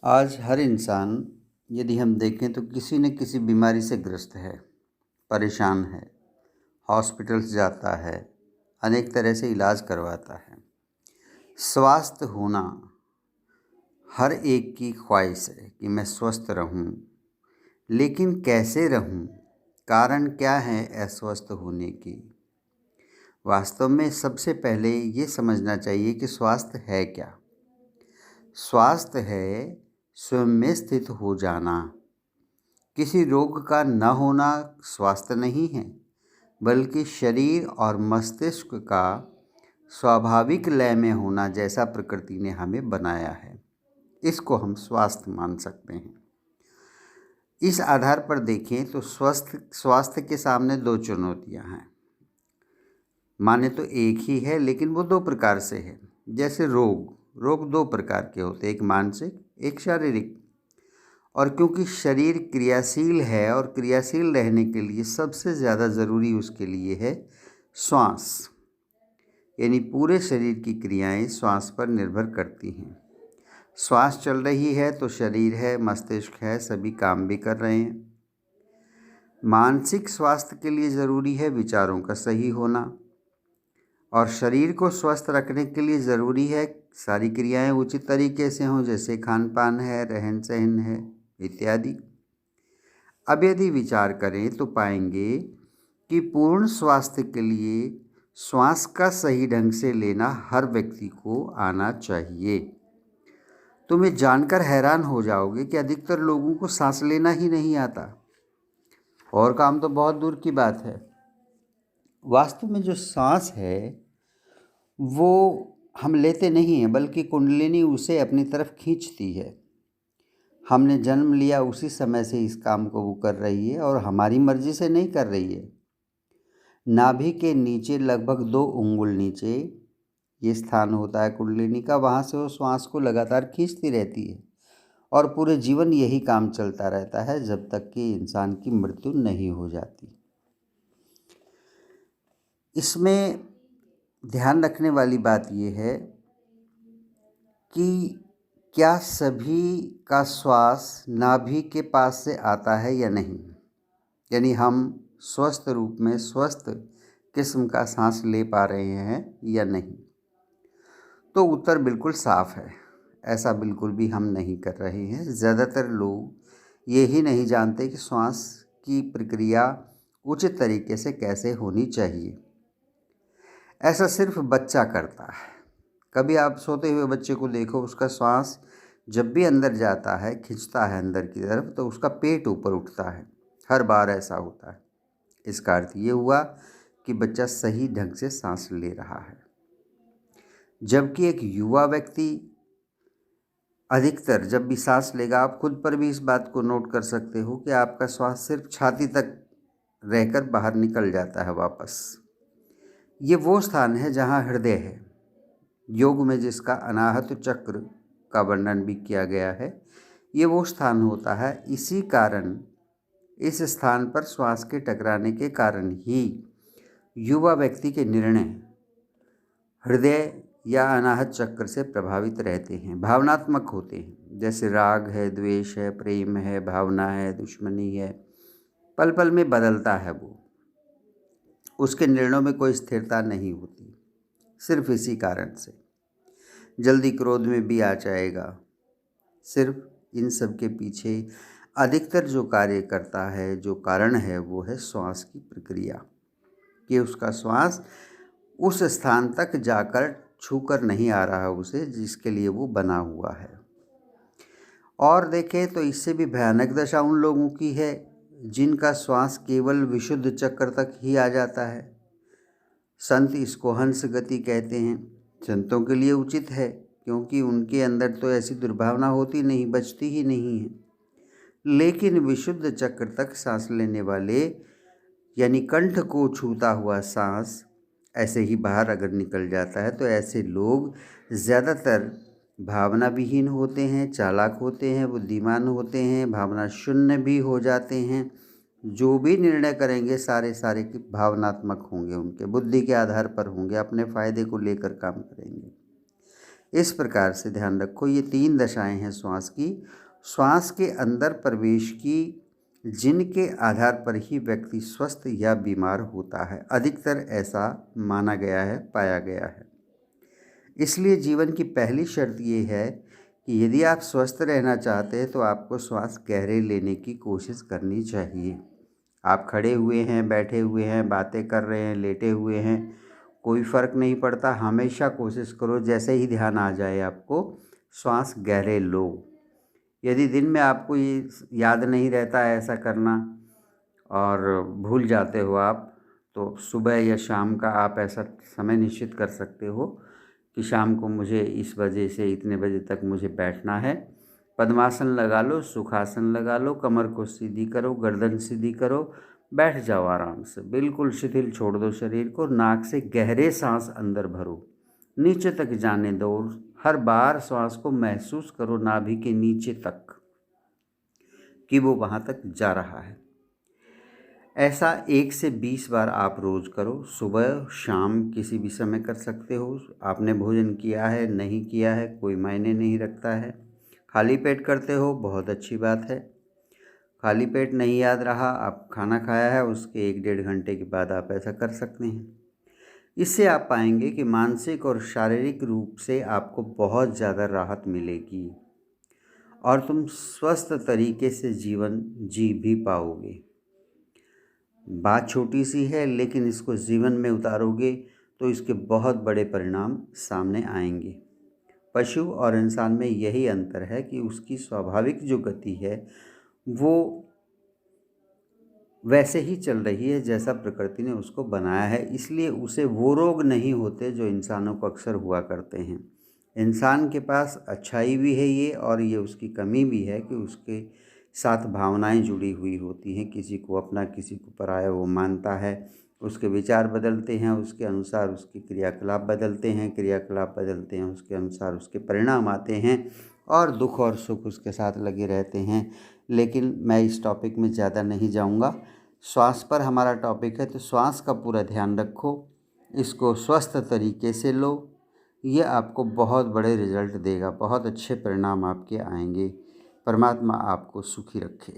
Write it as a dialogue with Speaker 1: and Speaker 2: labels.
Speaker 1: आज हर इंसान यदि हम देखें तो किसी न किसी बीमारी से ग्रस्त है, परेशान है, हॉस्पिटल्स जाता है, अनेक तरह से इलाज करवाता है। स्वास्थ्य होना हर एक की ख्वाहिश है कि मैं स्वस्थ रहूं, लेकिन कैसे रहूं? कारण क्या है अस्वस्थ होने की? वास्तव में सबसे पहले ये समझना चाहिए कि स्वास्थ्य है क्या। स्वास्थ्य है स्वयं में स्थित हो जाना। किसी रोग का न होना स्वास्थ्य नहीं है, बल्कि शरीर और मस्तिष्क का स्वाभाविक लय में होना, जैसा प्रकृति ने हमें बनाया है। इसको हम स्वास्थ्य मान सकते हैं। इस आधार पर देखें तो स्वास्थ्य के सामने दो चुनौतियां हैं। माने तो एक ही है, लेकिन वो दो प्रकार से है। जैसे रोग दो प्रकार के होते हैं, एक मानसिक, एक शारीरिक। और क्योंकि शरीर क्रियाशील है और क्रियाशील रहने के लिए सबसे ज़्यादा ज़रूरी उसके लिए है श्वास, यानी पूरे शरीर की क्रियाएं श्वास पर निर्भर करती हैं। श्वास चल रही है तो शरीर है, मस्तिष्क है, सभी काम भी कर रहे हैं। मानसिक स्वास्थ्य के लिए ज़रूरी है विचारों का सही होना, और शरीर को स्वस्थ रखने के लिए ज़रूरी है सारी क्रियाएं उचित तरीके से हों, जैसे खान पान है, रहन सहन है इत्यादि। अब यदि विचार करें तो पाएंगे कि पूर्ण स्वास्थ्य के लिए श्वास का सही ढंग से लेना हर व्यक्ति को आना चाहिए। तुम्हें जानकर हैरान हो जाओगे कि अधिकतर लोगों को सांस लेना ही नहीं आता, और काम तो बहुत दूर की बात है। वास्तव में जो सांस है वो हम लेते नहीं हैं, बल्कि कुंडलिनी उसे अपनी तरफ खींचती है। हमने जन्म लिया उसी समय से इस काम को वो कर रही है, और हमारी मर्जी से नहीं कर रही है। नाभि के नीचे लगभग 2 अंगुल नीचे ये स्थान होता है कुंडलिनी का, वहाँ से वो श्वास को लगातार खींचती रहती है, और पूरे जीवन यही काम चलता रहता है जब तक कि इंसान की मृत्यु नहीं हो जाती। इसमें ध्यान रखने वाली बात यह है कि क्या सभी का श्वास नाभि के पास से आता है या नहीं, यानी हम स्वस्थ रूप में स्वस्थ किस्म का सांस ले पा रहे हैं या नहीं। तो उत्तर बिल्कुल साफ है, ऐसा बिल्कुल भी हम नहीं कर रहे हैं। ज़्यादातर लोग ये ही नहीं जानते कि श्वास की प्रक्रिया उचित तरीके से कैसे होनी चाहिए। ऐसा सिर्फ बच्चा करता है। कभी आप सोते हुए बच्चे को देखो, उसका श्वास जब भी अंदर जाता है, खिंचता है अंदर की तरफ, तो उसका पेट ऊपर उठता है। हर बार ऐसा होता है। इसका अर्थ ये हुआ कि बच्चा सही ढंग से सांस ले रहा है। जबकि एक युवा व्यक्ति अधिकतर जब भी सांस लेगा, आप खुद पर भी इस बात को नोट कर सकते हो कि आपका श्वास सिर्फ छाती तक रहकर बाहर निकल जाता है वापस। ये वो स्थान है जहाँ हृदय है, योग में जिसका अनाहत चक्र का वर्णन भी किया गया है। ये वो स्थान होता है। इसी कारण इस स्थान पर श्वास के टकराने के कारण ही युवा व्यक्ति के निर्णय हृदय या अनाहत चक्र से प्रभावित रहते हैं, भावनात्मक होते हैं। जैसे राग है, द्वेष है, प्रेम है, भावना है, दुश्मनी है, पल पल में बदलता है वो। उसके निर्णयों में कोई स्थिरता नहीं होती। सिर्फ इसी कारण से जल्दी क्रोध में भी आ जाएगा। सिर्फ इन सब के पीछे अधिकतर जो कार्य करता है, जो कारण है, वो है श्वास की प्रक्रिया, कि उसका श्वास उस स्थान तक जाकर छूकर नहीं आ रहा उसे, जिसके लिए वो बना हुआ है। और देखें तो इससे भी भयानक दशा उन लोगों की है जिनका श्वास केवल विशुद्ध चक्र तक ही आ जाता है। संत इसको हंस गति कहते हैं। संतों के लिए उचित है, क्योंकि उनके अंदर तो ऐसी दुर्भावना होती नहीं, बचती ही नहीं है। लेकिन विशुद्ध चक्र तक सांस लेने वाले, यानी कंठ को छूता हुआ सांस ऐसे ही बाहर अगर निकल जाता है, तो ऐसे लोग ज़्यादातर भावना विहीन होते हैं, चालाक होते हैं, बुद्धिमान होते हैं, भावना शून्य भी हो जाते हैं। जो भी निर्णय करेंगे सारे की भावनात्मक होंगे, उनके बुद्धि के आधार पर होंगे, अपने फ़ायदे को लेकर काम करेंगे। इस प्रकार से ध्यान रखो, ये 3 दशाएं हैं श्वास की। श्वास के अंदर प्रवेश की, जिनके आधार पर ही व्यक्ति स्वस्थ या बीमार होता है। अधिकतर ऐसा माना गया है, पाया गया है। इसलिए जीवन की पहली शर्त ये है कि यदि आप स्वस्थ रहना चाहते हैं तो आपको श्वास गहरे लेने की कोशिश करनी चाहिए। आप खड़े हुए हैं, बैठे हुए हैं, बातें कर रहे हैं, लेटे हुए हैं, कोई फ़र्क नहीं पड़ता। हमेशा कोशिश करो जैसे ही ध्यान आ जाए आपको, श्वास गहरे लो। यदि दिन में आपको ये याद नहीं रहता है ऐसा करना और भूल जाते हो आप, तो सुबह या शाम का आप ऐसा समय निश्चित कर सकते हो कि शाम को मुझे इस बजे से इतने बजे तक मुझे बैठना है। पद्मासन लगा लो, सुखासन लगा लो, कमर को सीधी करो, गर्दन सीधी करो, बैठ जाओ आराम से, बिल्कुल शिथिल छोड़ दो शरीर को। नाक से गहरे सांस अंदर भरो, नीचे तक जाने दो। हर बार श्वास को महसूस करो नाभि के नीचे तक कि वो वहाँ तक जा रहा है। ऐसा 1 से 20 बार आप रोज़ करो। सुबह शाम किसी भी समय कर सकते हो। आपने भोजन किया है, नहीं किया है, कोई मायने नहीं रखता है। खाली पेट करते हो, बहुत अच्छी बात है। खाली पेट नहीं याद रहा, आप खाना खाया है, उसके 1-1.5 घंटे के बाद आप ऐसा कर सकते हैं। इससे आप पाएंगे कि मानसिक और शारीरिक रूप से आपको बहुत ज़्यादा राहत मिलेगी और तुम स्वस्थ तरीके से जीवन जी भी पाओगे। बात छोटी सी है, लेकिन इसको जीवन में उतारोगे तो इसके बहुत बड़े परिणाम सामने आएंगे। पशु और इंसान में यही अंतर है कि उसकी स्वाभाविक जो गति है वो वैसे ही चल रही है जैसा प्रकृति ने उसको बनाया है, इसलिए उसे वो रोग नहीं होते जो इंसानों को अक्सर हुआ करते हैं। इंसान के पास अच्छाई भी है ये, और ये उसकी कमी भी है कि उसके साथ भावनाएं जुड़ी हुई होती हैं। किसी को अपना, किसी को पराया वो मानता है। उसके विचार बदलते हैं, उसके अनुसार उसके क्रियाकलाप बदलते हैं, क्रियाकलाप बदलते हैं, उसके अनुसार उसके परिणाम आते हैं, और दुख और सुख उसके साथ लगे रहते हैं। लेकिन मैं इस टॉपिक में ज़्यादा नहीं जाऊंगा। श्वास पर हमारा टॉपिक है, तो श्वास का पूरा ध्यान रखो, इसको स्वस्थ तरीके से लो। ये आपको बहुत बड़े रिजल्ट देगा, बहुत अच्छे परिणाम आपके आएंगे। परमात्मा आपको सुखी रखे।